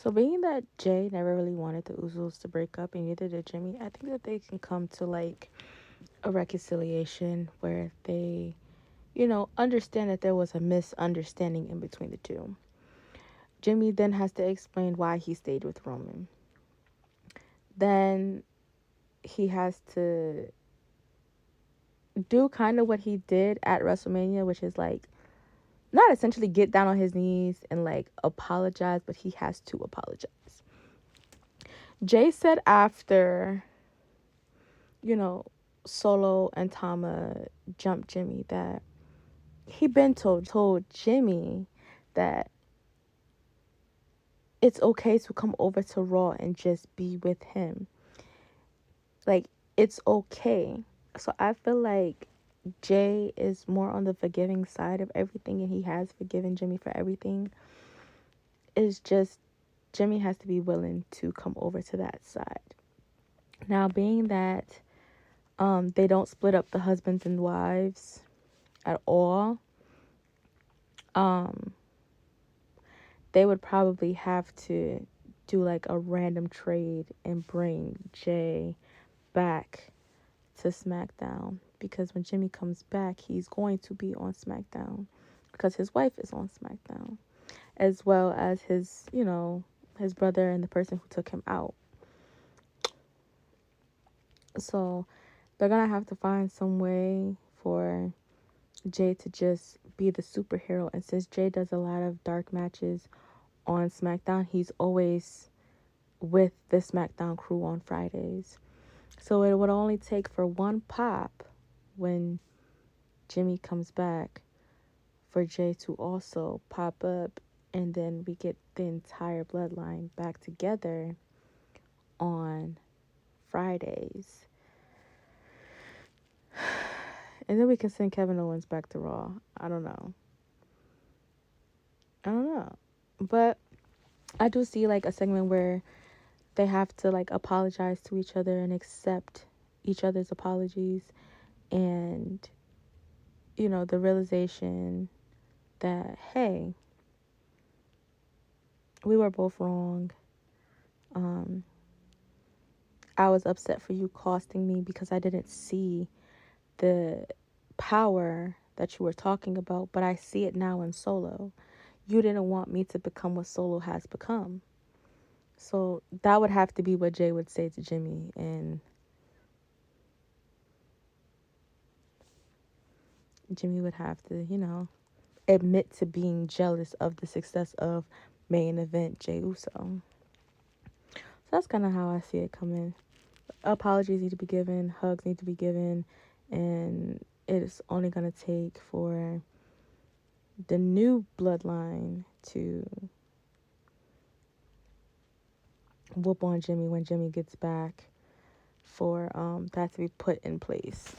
So being that Jay never really wanted the Usos to break up and neither did Jimmy, I think that they can come to like a reconciliation where they, understand that there was a misunderstanding in between the two. Jimmy then has to explain why he stayed with Roman. Then he has to do kind of what he did at WrestleMania, which is like not essentially get down on his knees and like apologize, but he has to apologize. Jay said after, you know, Solo and Tama jumped Jimmy that he been told Jimmy that it's okay to come over to Raw and just be with him. Like, it's okay. So I feel like Jay is more on the forgiving side of everything and he has forgiven Jimmy for everything. It's just Jimmy has to be willing to come over to that side. Now, being that they don't split up the husbands and wives at all, they would probably have to do like a random trade and bring Jay back to SmackDown, because when Jimmy comes back, he's going to be on SmackDown because his wife is on SmackDown, as well as his brother and the person who took him out. So they're gonna have to find some way for Jay to just be the superhero. And since Jay does a lot of dark matches on SmackDown, he's always with the SmackDown crew on Fridays. So it would only take for one pop when Jimmy comes back for Jay to also pop up, and then we get the entire bloodline back together on Fridays. And then we can send Kevin Owens back to Raw. I don't know. But I do see like a segment where they have to like apologize to each other and accept each other's apologies, and the realization that, hey, we were both wrong. I was upset for you costing me because I didn't see the power that you were talking about, but I see it now in Solo. You didn't want me to become what Solo has become. So that would have to be what Jay would say to Jimmy, and Jimmy would have to, admit to being jealous of the success of main event Jey Uso. So that's kind of how I see it coming. Apologies need to be given, hugs need to be given, and it's only going to take for the new bloodline to whoop on Jimmy when Jimmy gets back for that to be put in place.